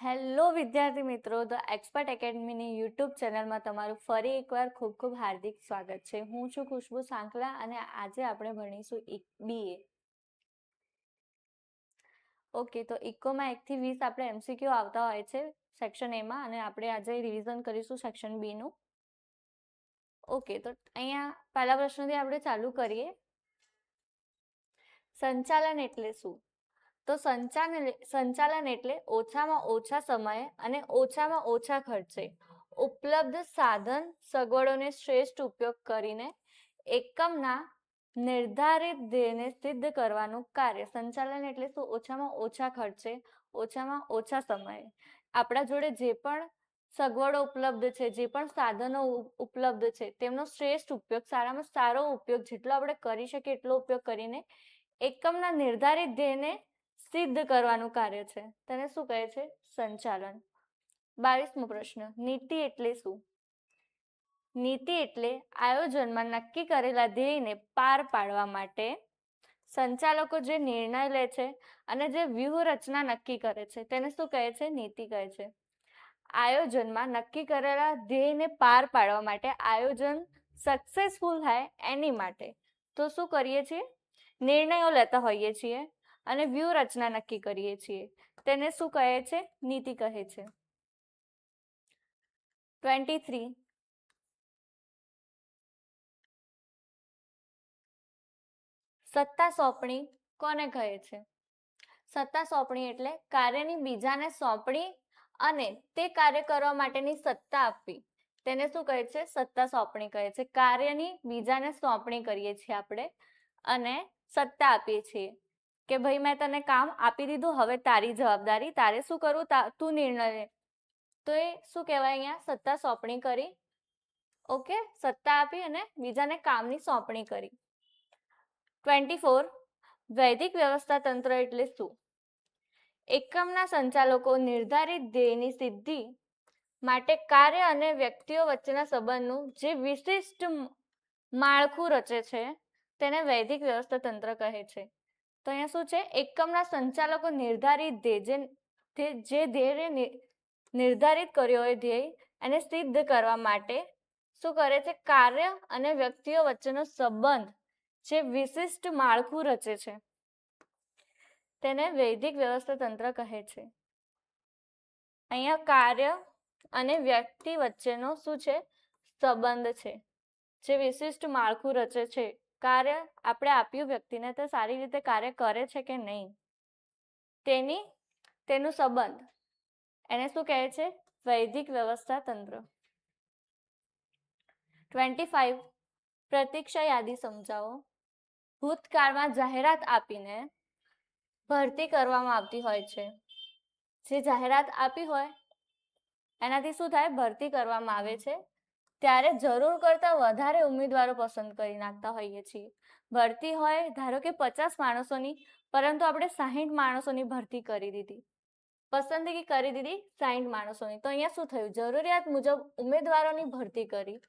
Hello વિદ્યાર્થી મિત્રો, the expert એકેડમીની YouTube ચેનલમાં તમારું ફરી એકવાર ખૂબ ખૂબ હાર્દિક સ્વાગત છે. હું છું ખુશ્બુ સાંકલા અને આજે આપણે ભણીશું BA. ઓકે, તો ઇકોમાં 1 થી 20 આપણે MCQ આવતા હોય છે સેક્શન એમાં, અને આપણે આજે રિવિઝન કરીશું સેક્શન બીનું. ઓકે, તો અહીંયા પહેલા પ્રશ્નથી આપણે ચાલુ કરીએ. સંચાલન એટલે શું? તો સંચાલન એટલે ઓછામાં ઓછા સમયે અને ઓછામાં ઓછા ખર્ચે ઉપલબ્ધ સાધન સગવડોને શ્રેષ્ઠ ઉપયોગ કરીને એકમના નિર્ધારિત ધ્યેયને સિદ્ધ કરવાનું કાર્ય. સંચાલન એટલે શું? ઓછામાં ઓછા ખર્ચે ઓછામાં ઓછા સમયે આપણા જોડે જે પણ સગવડો ઉપલબ્ધ છે, જે પણ સાધનો ઉપલબ્ધ છે, તેમનો શ્રેષ્ઠ ઉપયોગ, સારામાં સારો ઉપયોગ જેટલો આપણે કરી શકીએ એટલો ઉપયોગ કરીને એકમના નિર્ધારિત ધ્યેયને સિદ્ધ કરવાનું કાર્ય છે. તેને શું કહે છે? સંચાલન. 22મો પ્રશ્ન, નીતિ એટલે શું? નીતિ એટલે આયોજનમાં નક્કી કરેલા ધ્યેયને પાર પાડવા માટે સંચાલકો જે નિર્ણય લે છે અને જે વ્યૂહરચના નક્કી કરે છે તેને શું કહે છે? નીતિ કહે છે. આયોજનમાં નક્કી કરેલા ધ્યેયને પાર પાડવા માટે, આયોજન સક્સેસફુલ થાય એની માટે તો શું કરીએ છીએ? નિર્ણયો લેતા હોઈએ છીએ અને વ્યૂહરચના નક્કી કરીએ છીએ. તેને શું કહે છે? નીતિ કહે છે. 23, સત્તા સોંપણી કોને કહે છે? સત્તા સોંપણી એટલે કાર્યની બીજાને સોંપણી અને તે કાર્ય કરવા માટેની સત્તા આપવી. તેને શું કહે છે? સત્તા સોંપણી કહે છે. કાર્યની બીજાને સોંપણી કરીએ છીએ આપણે અને સત્તા આપીએ છીએ કે ભાઈ મેં તને કામ આપી દીધું, હવે તારી જવાબદારી, તારે શું કરવું, તું નિર્ણય લે. તો એ શું કહેવાય? અહીંયા સત્તા સોંપણી કરી. ઓકે, સત્તા આપી અને બીજાને કામની સોંપણી કરી. 24, વૈદિક વ્યવસ્થા તંત્ર એટલે શું? એકમના સંચાલકો નિર્ધારિત ધ્યેયની સિદ્ધિ માટે કાર્ય અને વ્યક્તિઓ વચ્ચેના સંબંધનું જે વિશિષ્ટ માળખું રચે છે તેને વૈદિક વ્યવસ્થા તંત્ર કહે છે. તો અહીંયા શું છે? એકમના સંચાલકો નિર્ધારિત ધ્યેય, જે ધ્યેય નિર્ધારિત કર્યો હોય ધ્યેય, એને સિદ્ધ કરવા માટે શું કરે છે? કાર્ય અને વ્યક્તિઓ વચ્ચેનો સંબંધ જે વિશિષ્ટ માળખું રચે છે તેને વૈદિક વ્યવસ્થા તંત્ર કહે છે. અહીંયા કાર્ય અને વ્યક્તિ વચ્ચેનો શું છે? સંબંધ છે જે વિશિષ્ટ માળખું રચે છે. કાર્ય આપણે આપ્યું વ્યક્તિને, તે સારી રીતે કાર્ય કરે છે કે નહીં, તેનું સંબંધ, એને શું કહે છે? વૈદિક વ્યવસ્થા તંત્ર. 25, પ્રતીક્ષા યાદી સમજાવો. ભૂતકાળમાં જાહેરાત આપીને ભરતી કરવામાં આવતી હોય છે. જે જાહેરાત આપી હોય એનાથી શું થાય? ભરતી કરવામાં આવે છે. ત્યારે જરૂર કરતા વધારે ઉમેદવારો પસંદ કરી નાખતા હોઈએ છીએ. ભરતી હોય ધારો કે 50 માણસોની, પરંતુ આપણે 60 માણસોની ભરતી કરી દીધી, પસંદગી કરી દીધી 60 માણસોની. તો અહીંયા શું થયું? જરૂરિયાત મુજબ ઉમેદવારોની ભરતી કરી,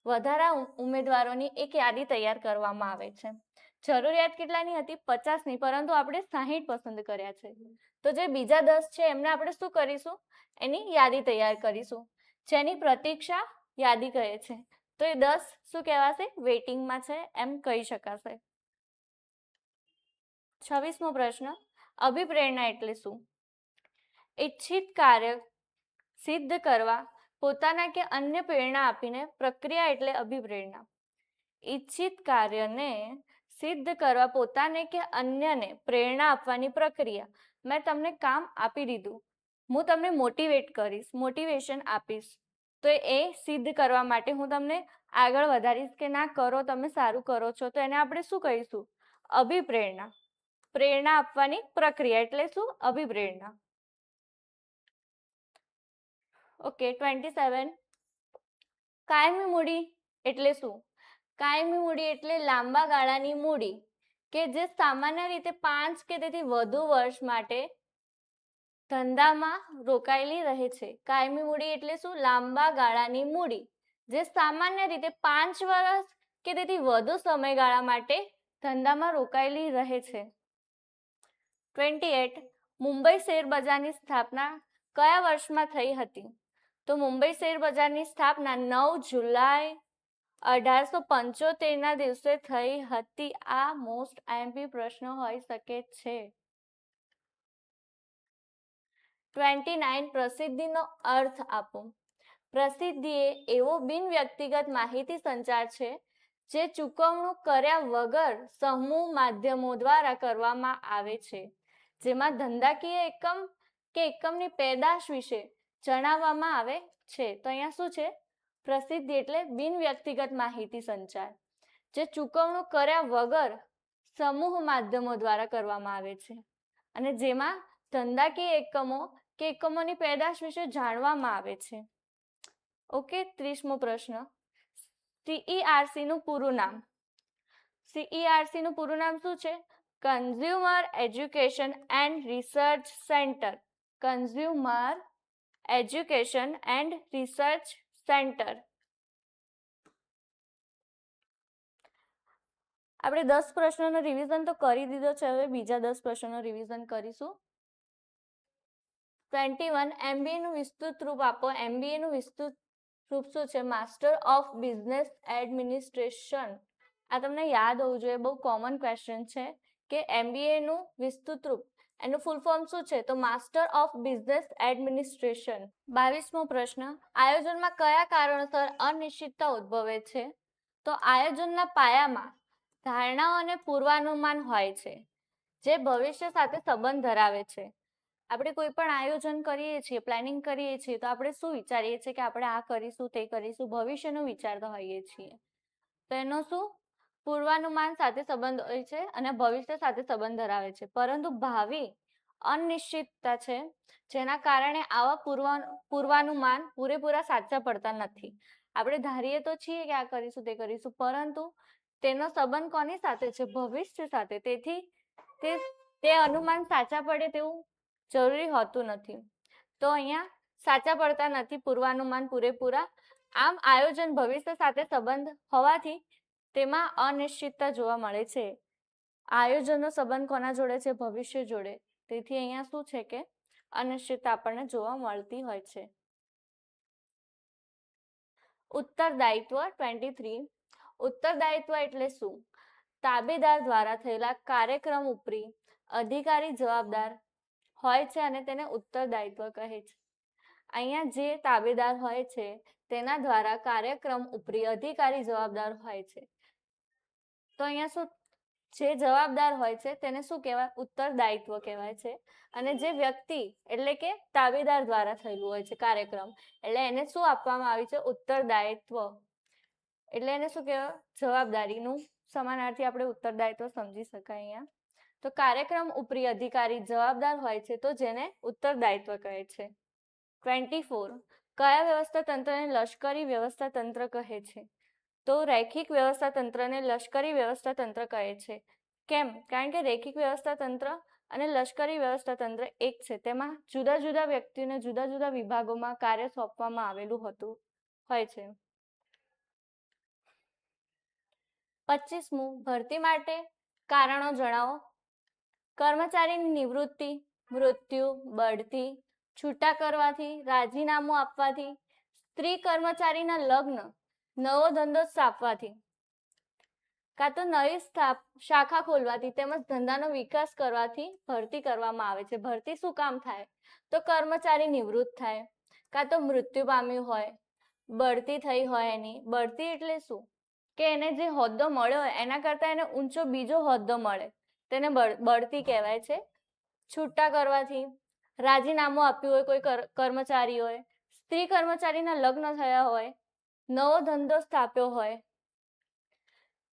વધારા ઉમેદવારોની એક યાદી તૈયાર કરવામાં આવે છે. જરૂરિયાત કેટલાની હતી? 50ની, પરંતુ આપણે 60 પસંદ કર્યા છે. તો જે બીજા 10 છે એમને આપણે શું કરીશું? એની યાદી તૈયાર કરીશું, જેની પ્રતીક્ષા યાદી કહે છે. તો એ 10 શું કહેવાશે? વેઇટિંગમાં છે એમ કહી શકાશે. 26મો પ્રશ્ન, અભિપ્રેરણા એટલે શું? ઈચ્છિત કાર્ય સિદ્ધ કરવા પોતાના કે અન્ય પ્રેરણા આપીને પ્રક્રિયા એટલે અભિપ્રેરણા. ઈચ્છિત કાર્યને સિદ્ધ કરવા પોતાને કે અન્યને પ્રેરણા આપવાની પ્રક્રિયા. મેં તમને કામ આપી દીધું, હું તમને મોટિવેટ કરીશ, મોટિવેશન આપીશ, તો એ સિદ્ધ કરવા માટે હું તમને આગળ વધારીશ કે ના કરો, તમે સારું કરો છો, તો એને આપણે શું કહીશું? અભિપ્રેરણા. પ્રેરણા આપવાની પ્રક્રિયા એટલે શું? અભિપ્રેરણા. ઓકે, 27, કાયમી મૂડી એટલે શું? કાયમી મૂડી એટલે લાંબા ગાળાની મૂડી કે જે સામાન્ય રીતે 5 કે તેથી વધુ વર્ષ માટે ધંધામાં રોકાયેલી રહે છે. કાયમી મૂડી એટલે શું? લાંબા ગાળાની મૂડી જે સામાન્ય રીતે 5 વર્ષ કે તેથી વધુ સમયગાળા માટે ધંધામાં રોકાયેલી રહે છે. 28, મુંબઈ શેર બજારની સ્થાપના કયા વર્ષમાં થઈ હતી? તો મુંબઈ શેર બજારની સ્થાપના 9 જુલાઈ 1875 ના દિવસે થઈ હતી. આ મોસ્ટ આઈએમપી પ્રશ્ન હોઈ શકે છે. 29 પ્રસિદ્ધિનો અર્થ આપો. પ્રસિદ્ધિ એ એવો બિન વ્યક્તિગત માહિતી સંચાર છે જે ચૂકવણું કર્યા વગર સમૂહ માધ્યમો દ્વારા કરવામાં આવે છે, જેમાં ધંધાકીય એકમ કે એકમની પેદાશ વિશે જણાવવામાં આવે છે. તો અહીંયા શું છે? પ્રસિદ્ધિ એટલે બિન વ્યક્તિગત માહિતી સંચાર જે ચૂકવણું કર્યા વગર સમૂહ માધ્યમો દ્વારા કરવામાં આવે છે અને જેમાં ધંધાકીય એકમો કે એકમોની પેદાશ વિશે જાણવામાં આવે છે. ઓકે, 30મો પ્રશ્ન. CERC નું પૂરું નામ. CERC નું પૂરું નામ શું છે? Consumer education and research centre. Consumer education and research centre. આપણે 10 પ્રશ્નોનો રિવિઝન તો કરી દીધો છે, હવે બીજા 10 પ્રશ્નોનો રિવિઝન કરીશું. 21 MBA નું વિસ્તૃત રૂપ આપો. MBA નું વિસ્તૃત રૂપ શું છે? Master of business administration. આ તમને યાદ હોવું જોઈએ, બહુ કોમન ક્વેશ્ચન છે કે MBA નું વિસ્તૃત રૂપ, એનું ફૂલ ફોર્મ શું છે? તો માસ્ટર ઓફ બિઝનેસ એડમિનિસ્ટ્રેશન. 22મો પ્રશ્ન. આયોજનમાં કયા કારણોસર અનિશ્ચિતતા ઉદ્ભવે છે? તો આયોજનના પાયામાં ધારણાઓ અને પૂર્વાનુમાન હોય છે જે ભવિષ્ય સાથે સંબંધ ધરાવે છે. આપણે કોઈ પણ આયોજન કરીએ છીએ, પ્લાનિંગ કરીએ છીએ, તો આપણે શું વિચારીએ છીએ કે આપણે આ કરીશું, તે કરીશું, ભવિષ્યનું વિચારતા હોઈએ છીએ. તો એનો શું? પૂર્વાનુમાન સાથે સંબંધ હોય છે અને ભવિષ્ય સાથે સંબંધ ધરાવે છે. પરંતુ ભાવિ અનિશ્ચિતતા છે જેના કારણે આવા પૂર્વાનુમાન પૂરેપૂરા સાચા પડતા નથી. આપણે ધારીએ તો છીએ કે આ કરીશું, તે કરીશું, પરંતુ તેનો સંબંધ કોની સાથે છે? ભવિષ્ય સાથે. તેથી તે અનુમાન સાચા પડે તેવું જરૂરી હોતું નથી. તો અહીંયા સાચા પડતા નથી પૂર્વાનુમાન પૂરેપૂરા. આમ આયોજન ભવિષ્ય સાથે સંબંધ હોવાથી તેમાં અનિશ્ચિતતા જોવા મળે છે. આયોજનનો સંબંધ કોના જોડે છે? ભવિષ્ય જોડે. તેથી અહીંયા શું છે કે અનિશ્ચિતતા આપણને જોવા મળતી હોય છે. ઉત્તરદાયિત્વ 23. ઉત્તરદાયિત્વ એટલે શું? તાબેદાર દ્વારા થયેલા કાર્યક્રમ ઉપરી અધિકારી જવાબદાર હોય છે અને તેને ઉત્તરદાયિત્વ કહે છે. અહીંયા જે તાબેદાર હોય છે તેના દ્વારા કાર્યક્રમ ઉપરી અધિકારી જવાબદાર હોય છે. તો અહીંયા શું? જે જવાબદાર હોય છે તેને શું કહેવાય? ઉત્તરદાયિત્વ કહેવાય છે. અને જે વ્યક્તિ એટલે કે તાબેદાર દ્વારા થયેલું હોય છે કાર્યક્રમ, એટલે એને શું આપવામાં આવી છે? ઉત્તરદાયિત્વ. એટલે એને શું કહેવાય? જવાબદારીનું સમાનાર્થી આપણે ઉત્તરદાયિત્વ સમજી શકાય અહીંયા. તો કાર્યક્રમ ઉપરી અધિકારી જવાબદાર હોય છે તો જેને ઉત્તરદાયિત્વ કહે છે. 24. કયા વ્યવસ્થા તંત્રને લશ્કરી વ્યવસ્થા તંત્ર કહે છે? તો રૈખિક વ્યવસ્થા તંત્રને લશ્કરી વ્યવસ્થા તંત્ર કહે છે. કેમ? કારણ કે રૈખિક વ્યવસ્થા તંત્ર અને લશ્કરી વ્યવસ્થા તંત્ર એક છે. તેમાં જુદા જુદા વ્યક્તિઓને જુદા જુદા વિભાગોમાં કાર્ય સોંપવામાં આવેલું હોય છે. 25મું. ભરતી માટે કારણો જણાવો. કર્મચારીની નિવૃત્તિ, મૃત્યુ, બઢતી, છૂટા કરવાથી, રાજીનામું આપવાથી, સ્ત્રી કર્મચારીના લગ્ન, નવો ધંધો સ્થાપવાથી, કાં તો નવી શાખા ખોલવાથી તેમજ ધંધાનો વિકાસ કરવાથી ભરતી કરવામાં આવે છે. ભરતી શું કામ થાય? તો કર્મચારી નિવૃત્ત થાય, કાં તો મૃત્યુ પામ્યું હોય, બઢતી થઈ હોય. એની બઢતી એટલે શું? કે એને જે હોદ્દો મળ્યો હોય એના કરતા એને ઊંચો બીજો હોદ્દો મળે, તેને બઢતી કહેવાય છે. છૂટા કરવાથી, રાજીનામું આપ્યું હોય કોઈ કર્મચારીઓએ, સ્ત્રી કર્મચારીના લગ્ન થયા હોય, નવો ધંધો સ્થાપ્યો હોય,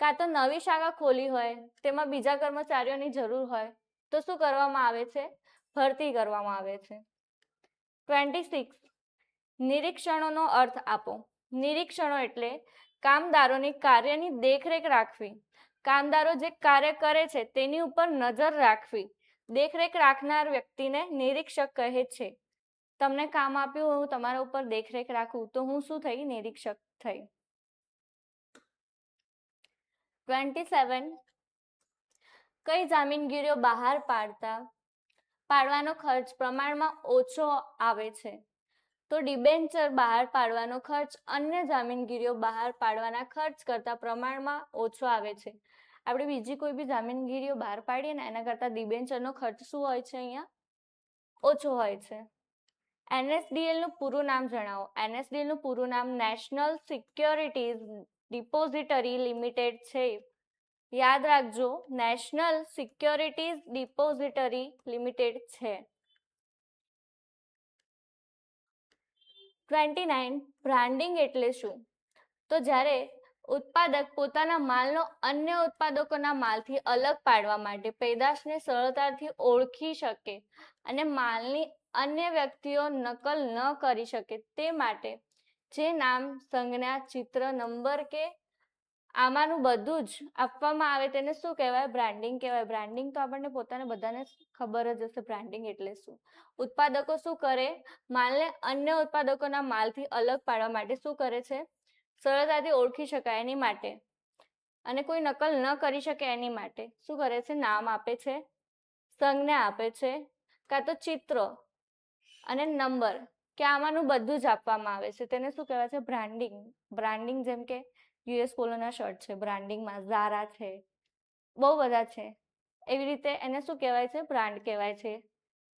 કાં તો નવી શાખા ખોલી હોય, તેમાં બીજા કર્મચારીઓની જરૂર હોય, તો શું કરવામાં આવે છે? ભરતી કરવામાં આવે છે. 26. નિરીક્ષણોનો અર્થ આપો. નિરીક્ષણો એટલે કામદારોની કાર્યની દેખરેખ રાખવી. કામદારો જે કાર્ય કરે છે તેની ઉપર નજર રાખવી. દેખરેખ રાખનાર વ્યક્તિને નિરીક્ષક કહે છે. તમને કામ આપ્યું, હું તમારા ઉપર દેખરેખ રાખું, તો હું શું થઈ? નિરીક્ષક થઈ. 27. કઈ જામીનગીરીઓ બહાર પાડતા પાડવાનો ખર્ચ પ્રમાણમાં ઓછો આવે છે તો ડિબેન્ચર બહાર પાડવાનો ખર્ચ અન્ય જામીનગીરીઓ બહાર પાડવાના ખર્ચ કરતા પ્રમાણમાં ઓછો આવે છે. આપણે બીજી કોઈ બી જામીનગીરીઓ બહાર પાડીએ ને એના કરતા ડિબેન્ચરનો ખર્ચ શું હોય છે? અહીંયા ઓછો હોય છે. NSDL નું પૂરું નામ જણાવો. NSDL નું પૂરું નામ નેશનલ સિક્યોરિટીઝ ડિપોઝિટરી લિમિટેડ છે. યાદ રાખજો, નેશનલ સિક્યોરિટીઝ ડિપોઝિટરી લિમિટેડ છે. 29 બ્રાન્ડિંગ એટલે શું? તો જ્યારે ઉત્પાદક પોતાના માલનો અન્ય ઉત્પાદકોના માલથી અલગ પાડવા માટે પેદાશને સરળતાથી ઓળખી શકે અને માલની અન્ય વ્યક્તિઓ નકલ ન કરી શકે તે માટે જે નામ, સંજ્ઞા, ચિત્ર, નંબર કે આમાંનું બધું જ આપવામાં આવે તેને શું કહેવાય? બ્રાન્ડિંગ કહેવાય. બ્રાન્ડિંગ તો આપણને પોતાને બધાને ખબર જ હશે બ્રાન્ડિંગ એટલે શું. ઉત્પાદકો શું કરે? માલને અન્ય ઉત્પાદકોના માલથી અલગ પાડવા માટે શું કરે છે? સરળતાથી ઓળખી શકાય એની માટે અને કોઈ નકલ ન કરી શકે એની માટે શું કરે છે? નામ આપે છે, સંજ્ઞા આપે છે, કાં તો ચિત્ર અને નંબર કે આમાંનું બધું જ આપવામાં આવે છે તેને શું કહેવાય છે? બ્રાન્ડિંગ. બ્રાન્ડિંગ જેમ કે US પોલોના શર્ટ છે, બ્રાન્ડિંગમાં ઝારા છે, બહુ બધા છે. એવી રીતે એને શું કહેવાય છે? બ્રાન્ડ કહેવાય છે.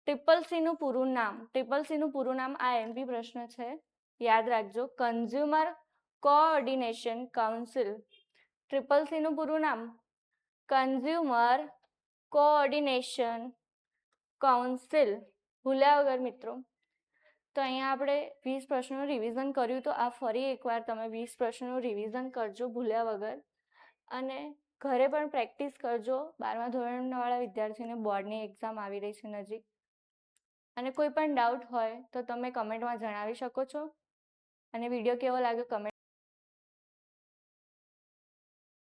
CCC નું પૂરું નામ. CCC નું પૂરું નામ આ MP પ્રશ્ન છે, યાદ રાખજો. Consumer coordination council. CCC નું પૂરું નામ કન્ઝ્યુમર કોઓર્ડિનેશન કાઉન્સિલ. ભૂલ્યા વગર મિત્રો. તો અહીંયા આપણે 20 પ્રશ્નોનું રિવિઝન કર્યું, તો આ ફરી એકવાર તમે 20 પ્રશ્નોનું રિવિઝન કરજો ભૂલ્યા વગર અને ઘરે પણ પ્રેક્ટિસ કરજો. 12મા ધોરણવાળા વિદ્યાર્થીઓને બોર્ડની એક્ઝામ આવી રહી છે નજીક. અને કોઈ પણ ડાઉટ હોય તો તમે કમેન્ટમાં જણાવી શકો છો અને વિડીયો કેવો લાગ્યો કમેન્ટ